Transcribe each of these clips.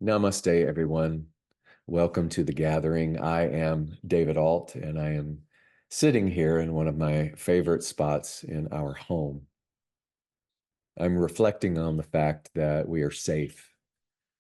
Namaste, everyone. Welcome to the gathering. I am David Ault, and I am sitting here in one of my favorite spots in our home. I'm reflecting on the fact that we are safe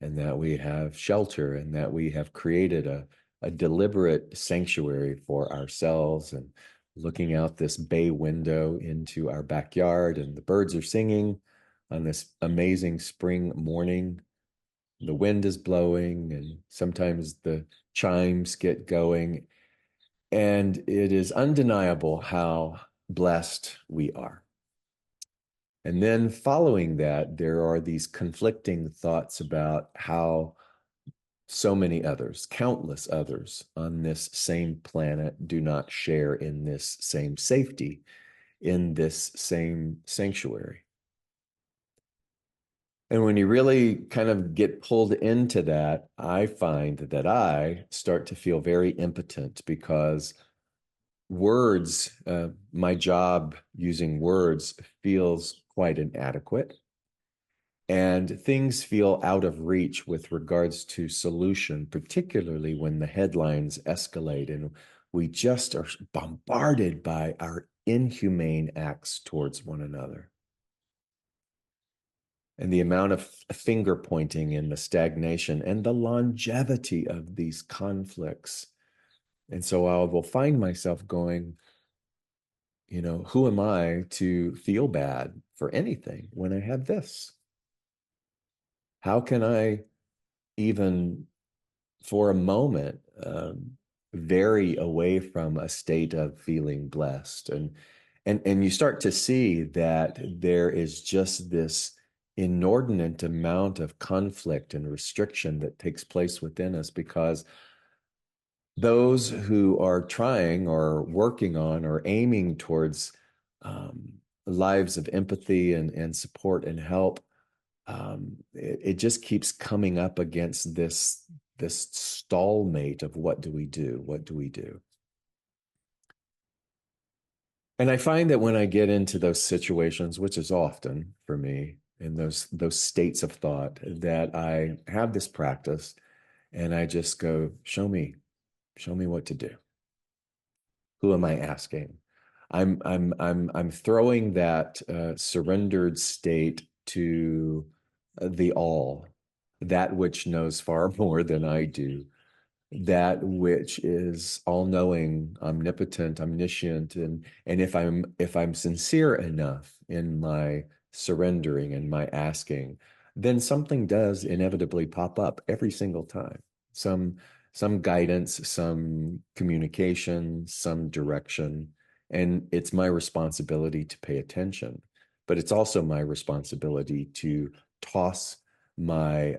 and that we have shelter and that we have created a deliberate sanctuary for ourselves and looking out this bay window into our backyard, and the birds are singing on this amazing spring morning. The wind is blowing, and sometimes the chimes get going. And it is undeniable how blessed we are. And then following that, there are these conflicting thoughts about how so many others, countless others on this same planet, do not share in this same safety, in this same sanctuary. And when you really kind of get pulled into that, I find that I start to feel very impotent because words, my job using words feels quite inadequate. And things feel out of reach with regards to solution, particularly when the headlines escalate and we just are bombarded by our inhumane acts towards one another. And the amount of finger pointing and the stagnation and the longevity of these conflicts. And so I will find myself going, who am I to feel bad for anything when I have this? How can I even for a moment vary away from a state of feeling blessed? And you start to see that there is just this inordinate amount of conflict and restriction that takes place within us because those who are trying or working on or aiming towards lives of empathy and support and help, it just keeps coming up against this stalemate of what do we do? What do we do? And I find that when I get into those situations, which is often for me, in those states of thought, that I have this practice and I just go, show me what to do. Who am I asking? I'm throwing that surrendered state to the all, that which knows far more than I do, that which is all-knowing, omnipotent, omniscient, and if I'm sincere enough in my surrendering and my asking, then something does inevitably pop up every single time. Some guidance, some communication, some direction, and it's my responsibility to pay attention. But it's also my responsibility to toss my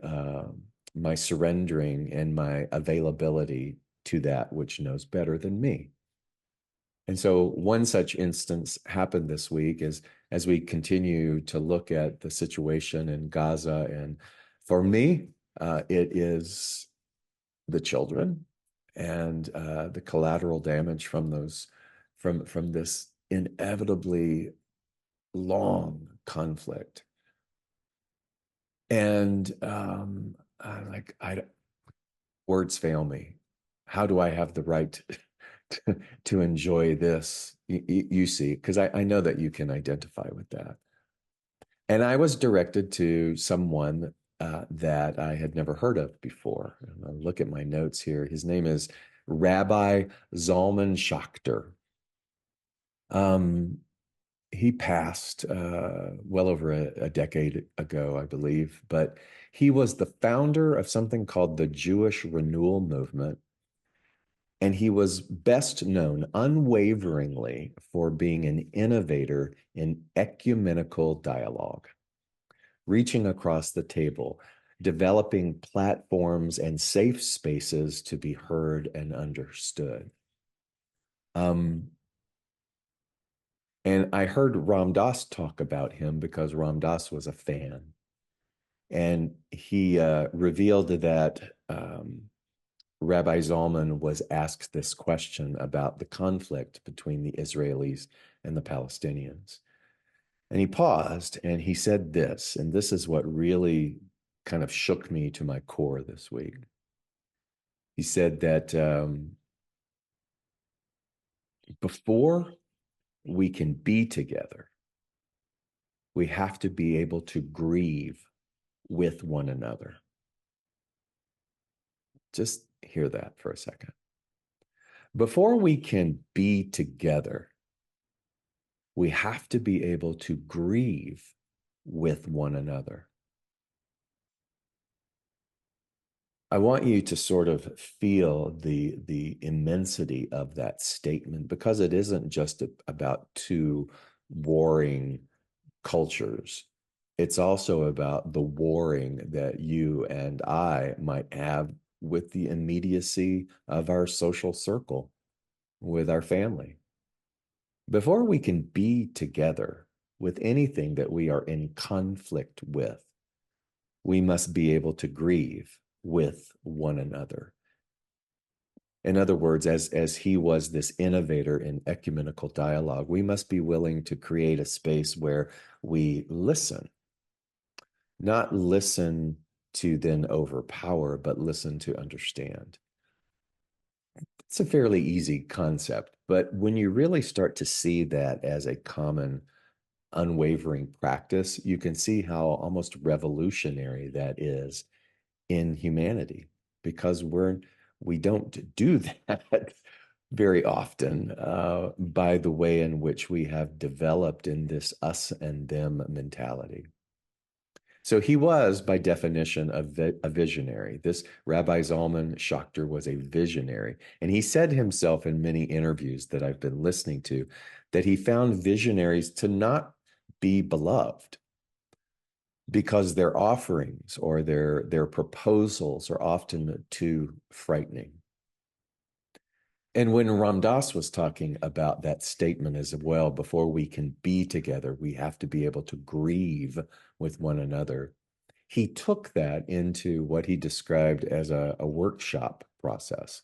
my surrendering and my availability to that which knows better than me. And so one such instance happened this week as we continue to look at the situation in Gaza. And for me, it is the children and the collateral damage from those from this inevitably long conflict. And I words fail me. How do I have the right to enjoy this? You see, because I know that you can identify with that. And I was directed to someone that I had never heard of before. And I'll look at my notes here. His name is Rabbi Zalman Schachter. He passed well over a decade ago, I believe, but he was the founder of something called the Jewish Renewal Movement. And he was best known unwaveringly for being an innovator in ecumenical dialogue, reaching across the table, developing platforms and safe spaces to be heard and understood. And I heard Ram Dass talk about him because Ram Dass was a fan. And he revealed that Rabbi Zalman was asked this question about the conflict between the Israelis and the Palestinians. And he paused and he said this, and this is what really kind of shook me to my core this week. He said that before we can be together, we have to be able to grieve with one another. Just hear that for a second. Before we can be together, we have to be able to grieve with one another. I want you to sort of feel the immensity of that statement, because it isn't just about two warring cultures. It's also about the warring that you and I might have with the immediacy of our social circle, with our family. Before we can be together with anything that we are in conflict with, we must be able to grieve with one another. In other words, as he was this innovator in ecumenical dialogue, we must be willing to create a space where we listen, not listen to then overpower, but listen to understand. It's a fairly easy concept, but when you really start to see that as a common, unwavering practice, you can see how almost revolutionary that is in humanity, because we don't do that very often by the way in which we have developed in this us and them mentality. So he was, by definition, a visionary. This Rabbi Zalman Schachter was a visionary. And he said himself in many interviews that I've been listening to that he found visionaries to not be beloved because their offerings or their proposals are often too frightening. And when Ram Dass was talking about that statement as well, before we can be together, we have to be able to grieve with one another. He took that into what he described as a workshop process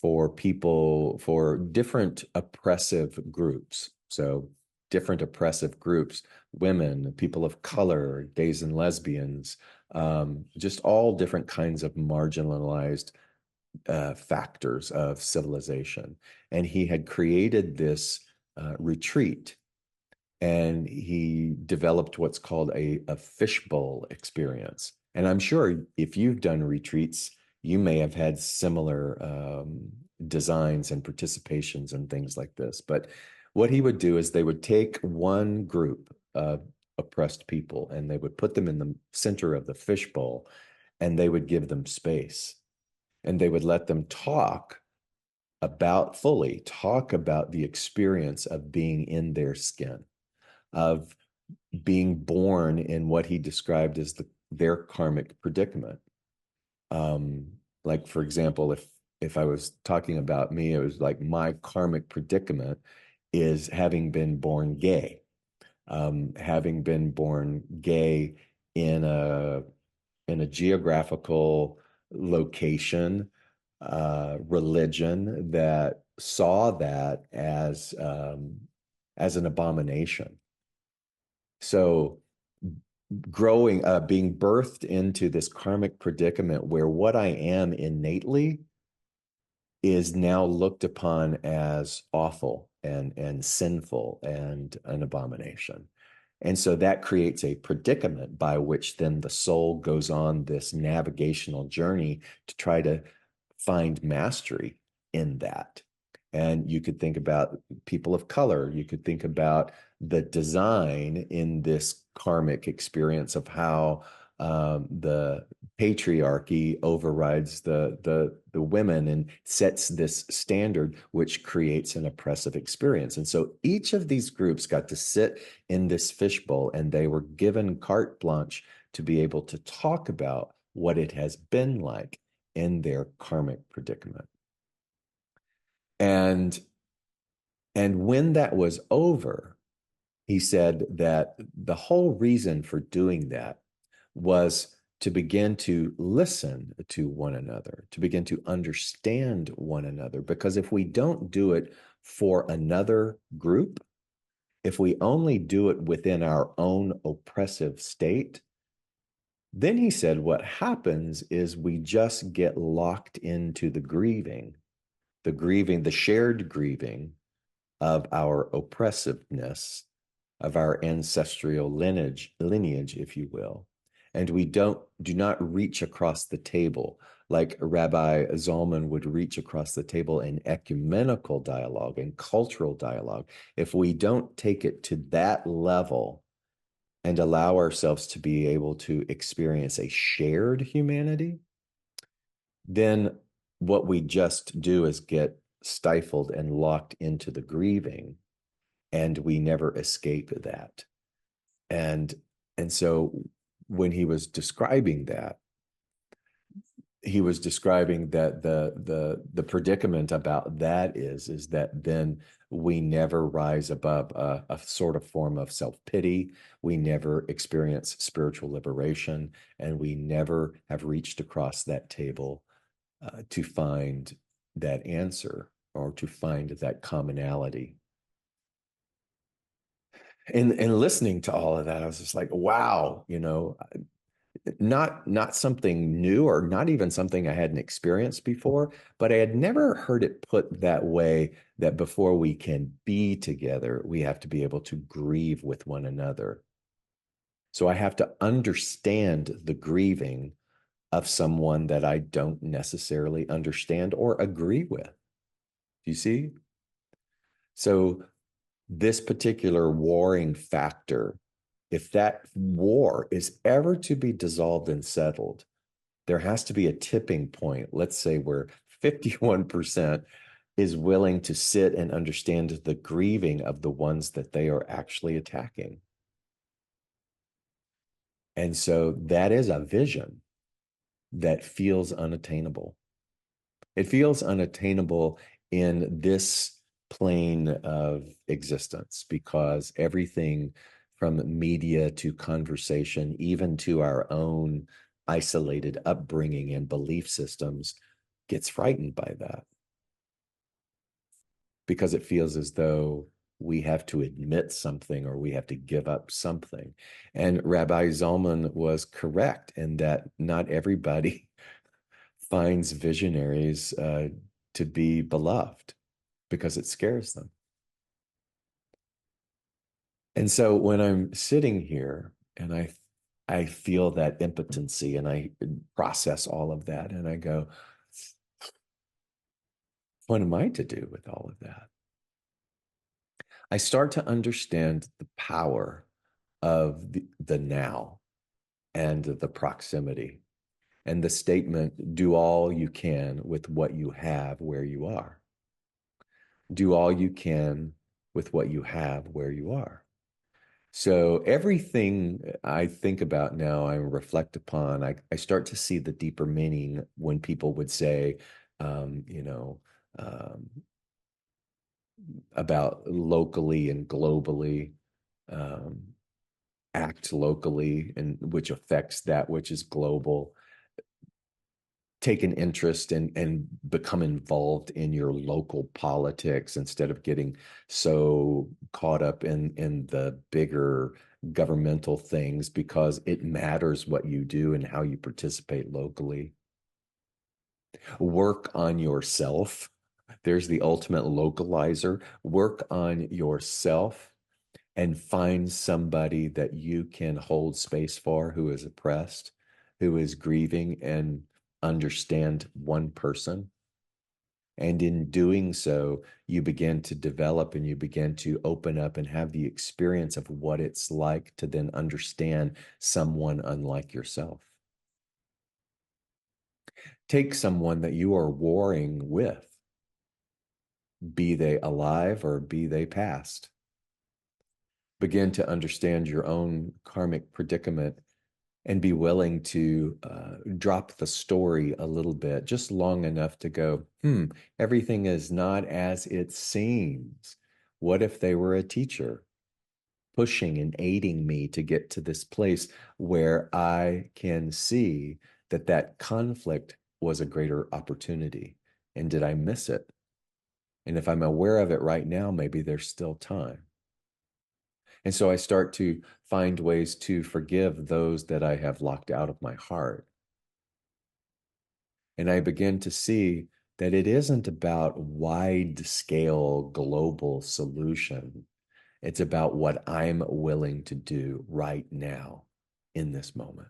for people, for different oppressive groups. So different oppressive groups, women, people of color, gays and lesbians, just all different kinds of marginalized factors of civilization. And he had created this retreat, and he developed what's called a fishbowl experience. And I'm sure if you've done retreats, you may have had similar designs and participations and things like this. But what he would do is they would take one group of oppressed people and they would put them in the center of the fishbowl, and they would give them space. And they would let them talk about the experience of being in their skin, of being born in what he described as their karmic predicament. Like, for example, if I was talking about me, it was like my karmic predicament is having been born gay, having been born gay in a geographical location, religion that saw that as an abomination. So being birthed into this karmic predicament where what I am innately is now looked upon as awful and sinful and an abomination. And so that creates a predicament by which then the soul goes on this navigational journey to try to find mastery in that. And you could think about people of color. You could think about the design in this karmic experience of how the patriarchy overrides the women and sets this standard, which creates an oppressive experience. And so each of these groups got to sit in this fishbowl, and they were given carte blanche to be able to talk about what it has been like in their karmic predicament. And when that was over, he said that the whole reason for doing that was to begin to listen to one another, to begin to understand one another. Because if we don't do it for another group, if we only do it within our own oppressive state, Then he said, what happens is we just get locked into the grieving, the shared grieving of our oppressiveness, of our ancestral lineage, if you will. And we do not reach across the table like Rabbi Zalman would reach across the table in ecumenical dialogue and cultural dialogue. If we don't take it to that level and allow ourselves to be able to experience a shared humanity, then what we just do is get stifled and locked into the grieving, and we never escape that. And so when he was describing that, he was describing that the predicament about that is that then we never rise above a sort of form of self-pity. We never experience spiritual liberation, and we never have reached across that table to find that answer or to find that commonality. And listening to all of that, I was just like, wow, not something new or not even something I hadn't experienced before, but I had never heard it put that way, that before we can be together, we have to be able to grieve with one another. So I have to understand the grieving of someone that I don't necessarily understand or agree with. Do you see? So this particular warring factor, if that war is ever to be dissolved and settled, there has to be a tipping point, let's say where 51% is willing to sit and understand the grieving of the ones that they are actually attacking. And so that is a vision that feels unattainable. It feels unattainable in this plane of existence because everything from media to conversation, even to our own isolated upbringing and belief systems, gets frightened by that because it feels as though we have to admit something or we have to give up something. And Rabbi Zalman was correct in that not everybody finds visionaries to be beloved because it scares them. And so when I'm sitting here and I feel that impotency and I process all of that and I go, what am I to do with all of that? I start to understand the power of the now and the proximity and the statement, do all you can with what you have where you are. Do all you can with what you have where you are. So everything I think about now, I reflect upon, I start to see the deeper meaning when people would say, um, you know, um, about locally and globally, um, act locally, and which affects that which is global. Take an interest and become involved in your local politics instead of getting so caught up in the bigger governmental things, because it matters what you do and how you participate locally. Work on yourself. There's the ultimate localizer. Work on yourself and find somebody that you can hold space for who is oppressed, who is grieving, and understand one person. And in doing so, you begin to develop and you begin to open up and have the experience of what it's like to then understand someone unlike yourself. Take someone that you are warring with, be they alive or be they past. Begin to understand your own karmic predicament and be willing to drop the story a little bit, just long enough to go, everything is not as it seems. What if they were a teacher pushing and aiding me to get to this place where I can see that that conflict was a greater opportunity? And did I miss it? And if I'm aware of it right now, maybe there's still time. And so I start to find ways to forgive those that I have locked out of my heart. And I begin to see that it isn't about wide scale global solution. It's about what I'm willing to do right now in this moment.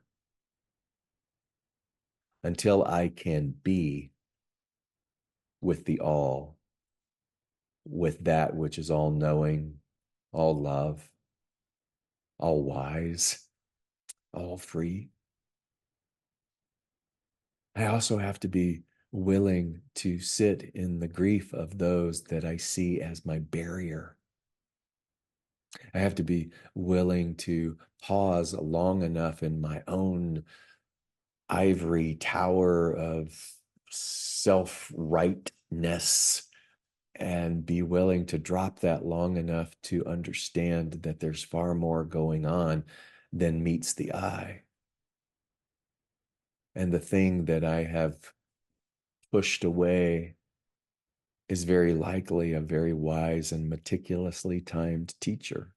Until I can be with the all, with that which is all knowing, all love, all wise, all free. I also have to be willing to sit in the grief of those that I see as my barrier. I have to be willing to pause long enough in my own ivory tower of self rightness and be willing to drop that long enough to understand that there's far more going on than meets the eye. And the thing that I have pushed away is very likely a very wise and meticulously timed teacher.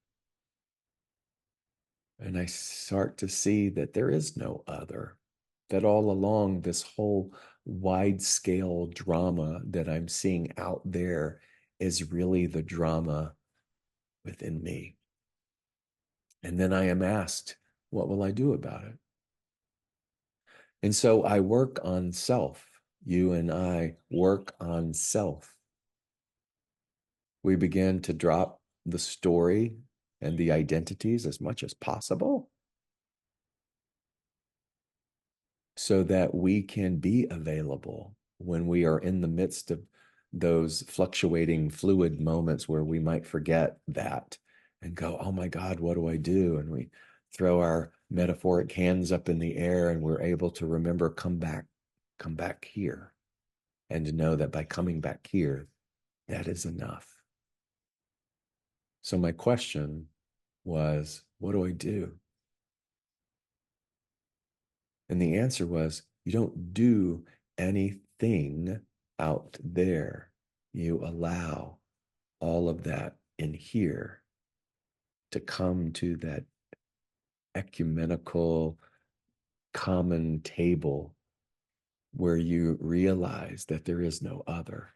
And I start to see that there is no other, that all along this whole wide scale drama that I'm seeing out there is really the drama within me. And then I am asked, what will I do about it? And so I work on self. You and I work on self. We begin to drop the story and the identities as much as possible so that we can be available when we are in the midst of those fluctuating fluid moments where we might forget that and go, oh my God, what do I do? And we throw our metaphoric hands up in the air and we're able to remember, come back here. And to know that by coming back here, that is enough. So my question was, what do I do? And the answer was, you don't do anything out there. You allow all of that in here to come to that ecumenical common table where you realize that there is no other.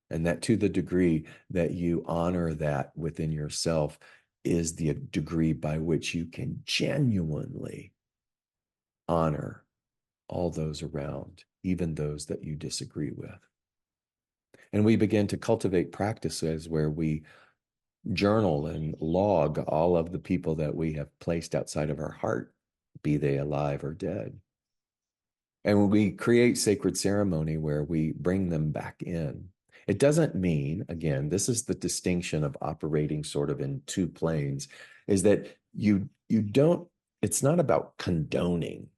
And that to the degree that you honor that within yourself is the degree by which you can genuinely honor all those around, even those that you disagree with. And we begin to cultivate practices where we journal and log all of the people that we have placed outside of our heart, be they alive or dead. And we create sacred ceremony where we bring them back in. It doesn't mean, again, this is the distinction of operating sort of in two planes, is that you don't, it's not about condoning.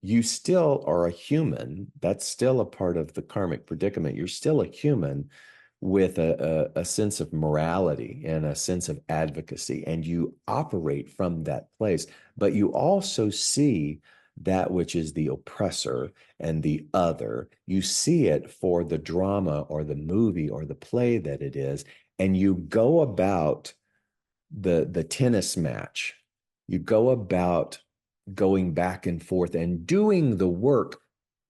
You still are a human. That's still a part of the karmic predicament. You're still a human with a sense of morality and a sense of advocacy, and you operate from that place. But you also see that which is the oppressor and the other. You see it for the drama or the movie or the play that it is, and you go about the tennis match. You go about going back and forth and doing the work,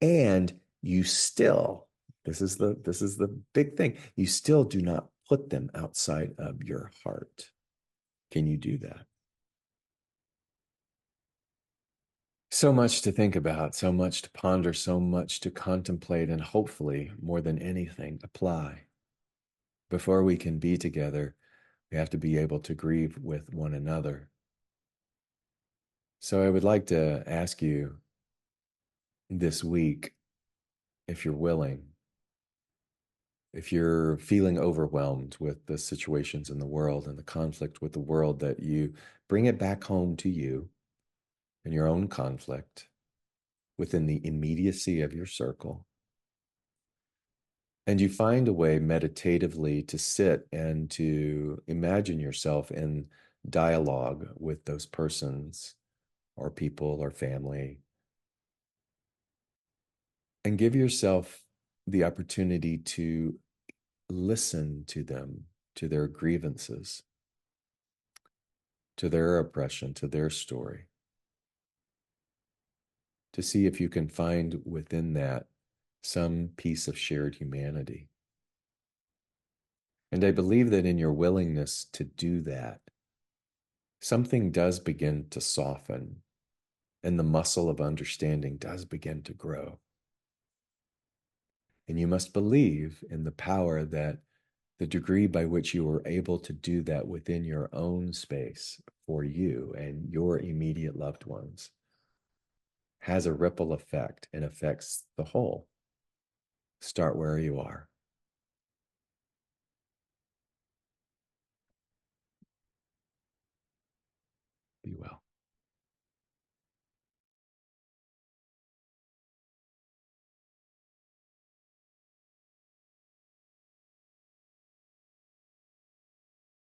and you still, this is the big thing, you still do not put them outside of your heart. Can you do that? So much to think about, so much to ponder, so much to contemplate, and hopefully, more than anything, apply. Before we can be together, we have to be able to grieve with one another. So I would like to ask you this week, if you're willing, if you're feeling overwhelmed with the situations in the world and the conflict with the world, that you bring it back home to you and your own conflict within the immediacy of your circle. And you find a way meditatively to sit and to imagine yourself in dialogue with those persons or people or family, and give yourself the opportunity to listen to them, to their grievances, to their oppression, to their story, to see if you can find within that some piece of shared humanity. And I believe that in your willingness to do that, something does begin to soften and the muscle of understanding does begin to grow. And you must believe in the power that the degree by which you are able to do that within your own space for you and your immediate loved ones has a ripple effect and affects the whole. Start where you are. Be well.